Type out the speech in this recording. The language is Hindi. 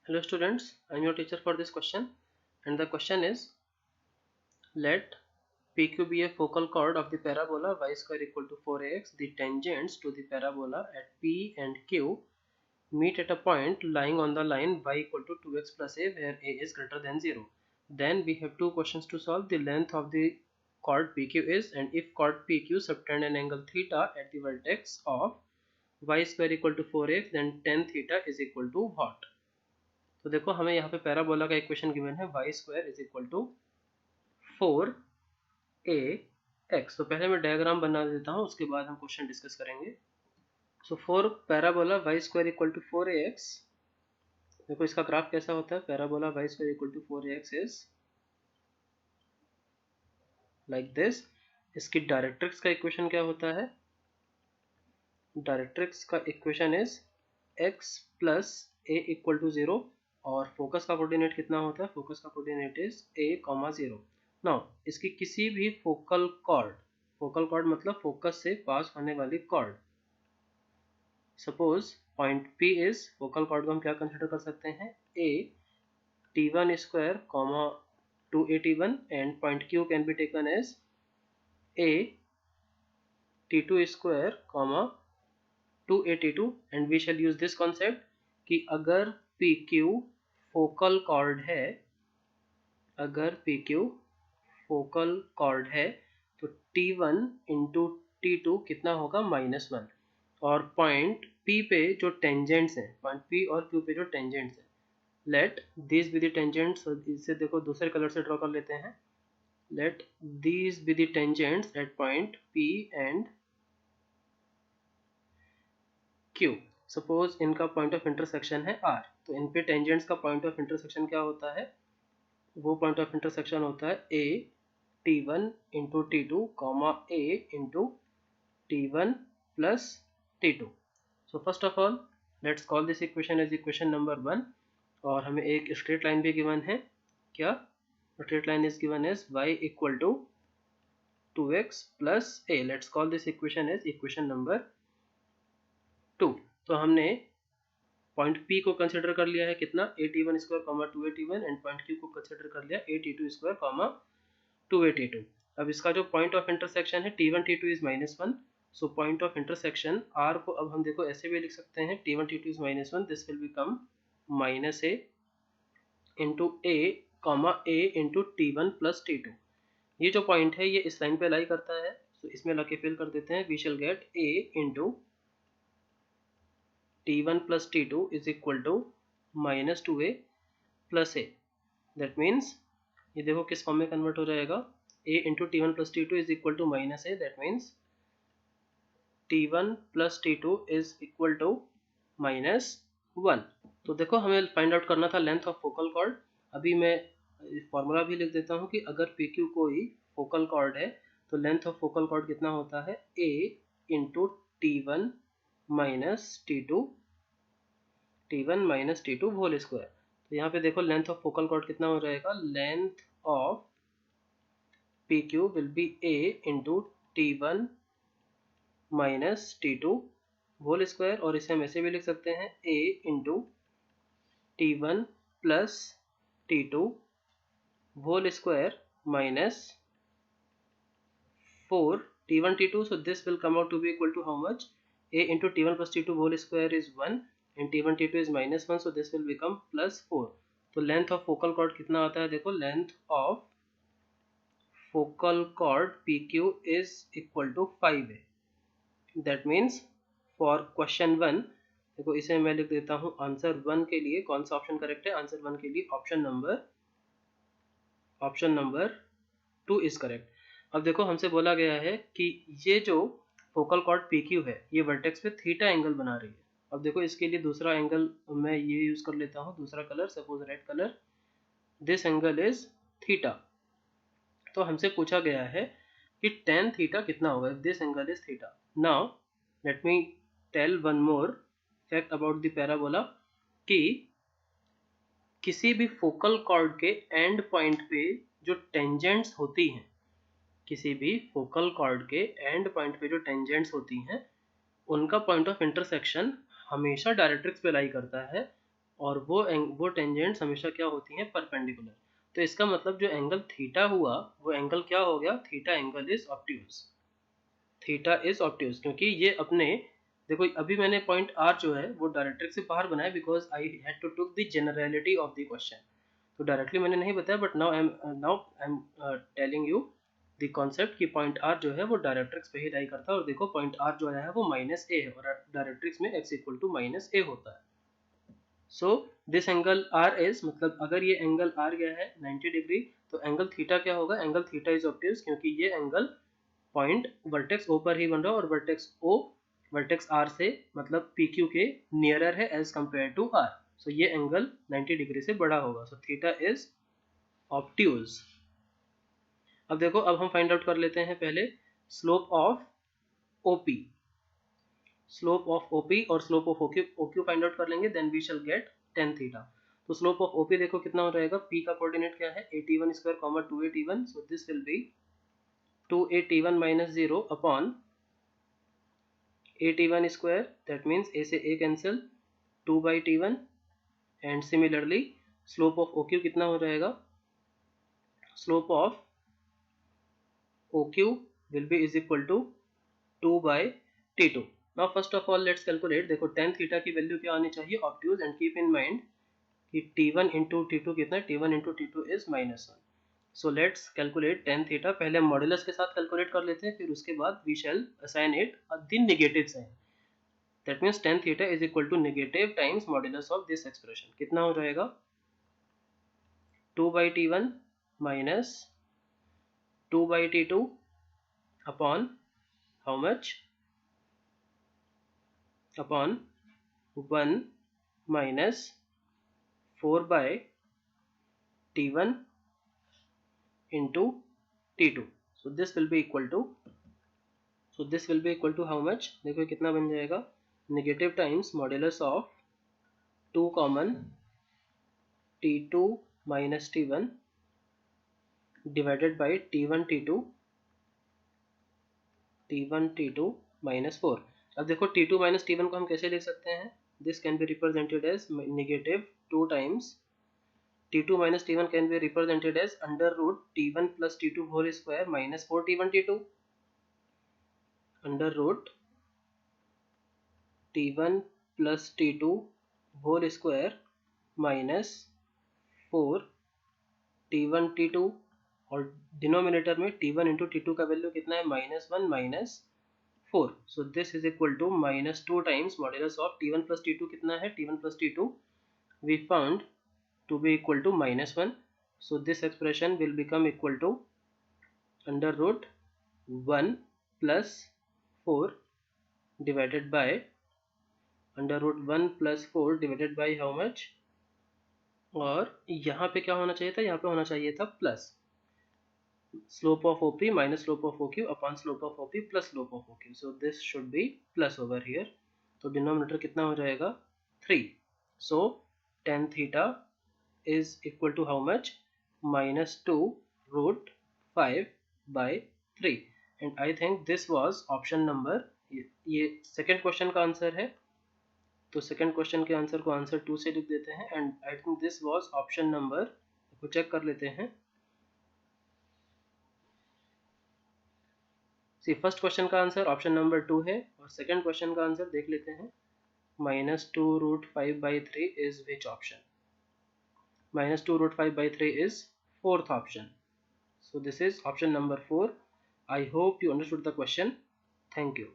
Hello students, I am your teacher for this question, and the question is, let PQ be a focal chord of the parabola y square equal to 4ax. The tangents to the parabola at P and Q meet at a point lying on the line y equal to 2x plus a, where a is greater than 0. Then we have two questions to solve. The length of the chord PQ is, and if chord PQ subtend an angle theta at the vertex of y square equal to 4x, then tan theta is equal to what? तो देखो हमें यहाँ पे पैराबोला का इक्वेशन गिवन है y square is equal to 4ax। तो पहले मैं डायग्राम बना देता हूँ, उसके बाद हम क्वेश्चन डिस्कस करेंगे। So for parabola y square equal to 4ax, देखो इसका ग्राफ कैसा होता है। Parabola y square equal to 4ax is like this. इसकी डायरेक्ट्रिक्स का इक्वेशन क्या होता है? डायरेक्ट्रिक्स का equation is x plus a equal to 0, और फोकस का कोऑर्डिनेट कितना होता है? फोकस का कोऑर्डिनेट इज a, 0। नाउ इसकी किसी भी फोकल कॉर्ड मतलब फोकस से पास होने वाली chord, suppose point P is focal chord को हम क्या कंसिडर कर सकते हैं? a t1 square 2a t1, and point Q can be taken as a t2 square 2a t2, and we shall use this concept कि अगर PQ फोकल कॉर्ड है, अगर PQ फोकल कॉर्ड है तो T1 इंटू T2 कितना होगा? -1। और पॉइंट P पे जो टेंजेंट्स हैं, पॉइंट P और Q पे जो टेंजेंट्स हैं, let this be the tangents. इसे देखो दूसरे कलर से ड्रॉ कर लेते हैं। Let this be the tangents at point P and Q। Suppose इनका पॉइंट ऑफ इंटरसेक्शन है R, तो इन पे टेंजेंट्स का पॉइंट ऑफ इंटरसेक्शन क्या होता है? वो पॉइंट ऑफ इंटरसेक्शन होता है a t1 into t2 a into t1 plus t2। So first of all let's call this equation as equation number 1, और हमें एक स्ट्रेट लाइन भी गिवन है। क्या straight line is given as y equal to 2x plus a। Let's call this equation as equation number 2। तो हमने पॉइंट P को कंसिडर कर लिया है कितना? at1 square 2at1, and point Q को कंसिडर कर लिया at2 स्क्वायर 2at2। अब इसका जो पॉइंट ऑफ इंटरसेक्शन है t1 t2 is -1। So point of intersection R को अब हम देखो ऐसे भी लिख सकते हैं, t1 t2 is -1, this will become -a into a into t1 plus t2। ये जो पॉइंट है ये इस लाइन पे लाई करता है, तो इसमें लाके फिल कर देते हैं। We shall get a into t1 plus t2 is equal to -2a plus a। That means ये देखो किस फॉर्म में कन्वर्ट हो जाएगा? a into t1 plus t2 is equal to -a। That means t1 plus t2 is equal to -1। तो देखो हमें फाइंड आउट करना था लेंथ ऑफ फोकल कॉर्ड। अभी मैं फॉर्मूला भी लिख देता हूँ कि अगर PQ कोई फोकल कॉर्ड है तो लेंथ ऑफ फोकल कॉर्ड कितना होता है? a into t1 minus t2 whole square. तो यहाँ पे देखो लेंथ ऑफ फोकल कॉर्ड कितना हो जाएगा? Length of PQ will be a into t1 minus t2 whole square, और इसे हम ऐसे भी लिख सकते हैं a into t1 plus t2 whole square minus 4 t1 t2। so this will come out to be equal to how much? a into t1 plus t2 whole square is 1, and t1 t2 is -1, so this will become +4। तो लेंथ ऑफ फोकल कॉर्ड कितना आता है? देखो length of focal cord PQ is equal to 5a। That means for question 1, देखो इसे मैं लिख देता हूँ आंसर 1 के लिए कौन सा ऑप्शन करेक्ट है? आंसर 1 के लिए ऑप्शन नंबर 2 इज करेक्ट। अब देखो हमसे बोला गया है कि ये जो फोकल कॉर्ड PQ है ये वर्टेक्स पे थीटा एंगल बना रही है। अब देखो इसके लिए दूसरा एंगल मैं ये यूज कर लेता हूँ, दूसरा colour, suppose red colour. This angle is theta. तो हमसे पूछा गया है कि tan थीटा कितना होगा if this angle is theta. Now let me tell one more fact about the parabola कि किसी भी फोकल कॉर्ड के एंड पॉइंट पे जो टेंजेंट्स होती हैं, किसी भी फोकल कॉर्ड के एंड पॉइंट पे जो टेंजेंट्स होती हैं, उनका पॉइंट ऑफ इंटरसेक्शन हमेशा डायरेक्ट्रिक्स पे लाई करता है। और वो टेंजेंट्स हमेशा क्या होती हैं, परपेंडिकुलर। तो इसका मतलब जो एंगल थीटा हुआ वो एंगल क्या हो गया, theta angle is obtuse, theta is obtuse, क्योंकि ये अपने, देखो अभी मैंने पॉइंट आर जो है वो डायरेक्ट्रिक्स से बाहर बनाया because I had to took the generality of the question, तो डायरेक्टली मैंने नहीं बताया, but now I am telling you the concept कि पॉइंट आर जो है वो डायरेक्ट्रिक्स पे ही लाई करता है। और देखो पॉइंट आर जो है वो माइनस ए है और डायरेक्ट्रिक्स में x equal to minus a होता है। So this angle R is, मतलब अगर ये एंगल आर गया है 90 डिग्री, तो एंगल थीटा क्या होगा, एंगल थीटा इज ऑब्ट्यूज, क्योंकि ये एंगल पॉइंट वर्टेक्स ओ पर ही बन रहा है और वर्टेक्स ओ वर्टेक्स आर से मतलब पी क्यू के नियरर है एज कंपेयर टू आर, सो ये एंगल 90 डिग्री से बड़ा होगा, सो थीटा इज ऑब्ट्यूज। अब देखो, अब हम फाइंड आउट कर लेते हैं पहले slope of OP, slope of OP और slope of OQ find out कर लेंगे, then we shall get tan theta. तो स्लोप ऑफ ओपी देखो कितना हो जाएगा, पी का कोऑर्डिनेट क्या है 81 square comma 281, so this will be 281 minus 0 upon 81 square, that means a से a cancel 2 by T1, and similarly slope of OQ कितना हो जाएगा, slope of OQ will be is equal to 2 by T2। Now first of all let's calculate, देखो tan थीटा की वैल्यू क्या आनी चाहिए, obtuse, and keep in mind कि T1 इंटू T2 कितना है, T1 into T2 is -1। So let's calculate tan theta, पहले हम मॉड्यूलस के साथ कैलकुलेट कर लेते हैं, फिर उसके बाद we shall assign it the negative sign, that means tan theta is equal to negative times modulus of this expression, कितना हो जाएगा 2 by T1 minus 2 by T2 upon how much, upon 1 minus 4 by T1 into T2, so this will be equal to, so this will be equal to how much, देखो कितना बन जाएगा, negative times modulus of 2 common T2 minus T1 divided by T1 T2 minus 4। अब देखो T2 minus T1 को हम कैसे लिख सकते हैं, this can be represented as negative 2 times T2 minus T1 can be represented as under root T1 plus T2 whole square minus 4 T1 T2, under root T1 plus T2 whole square minus 4 T1 T2, और डिनोमिनेटर में T1 इंटू T2 का वैल्यू कितना है, -1 minus 4, so this is equal to -2 times modulus of T1 plus T2 कितना है, T1 plus T2 we found to be equal to -1, so this expression will become equal to under root 1 plus 4 divided by under root 1 plus 4 divided by how much, और यहाँ पे क्या होना चाहिए था, यहाँ पे होना चाहिए था plus slope of OP minus slope of OQ upon slope of OP plus slope of OQ, so this should be plus over here, तो डिनोमिनेटर कितना हो जाएगा 3, so tan theta is equal to how much, -2 root 5 by 3, and I think this was option number, ये सेकेंड क्वेश्चन का आंसर है, तो सेकेंड क्वेश्चन के आंसर को आंसर 2 से लिख देते हैं, and I think this was option number, को चेक कर लेते हैं, सी फर्स्ट क्वेश्चन का आंसर ऑप्शन नंबर 2 है, और सेकंड क्वेश्चन का आंसर देख लेते हैं, -2 root 5 by 3 is which option, -2 root 5 by 3 is fourth option, so this is option number 4। I hope you understood the question, thank you।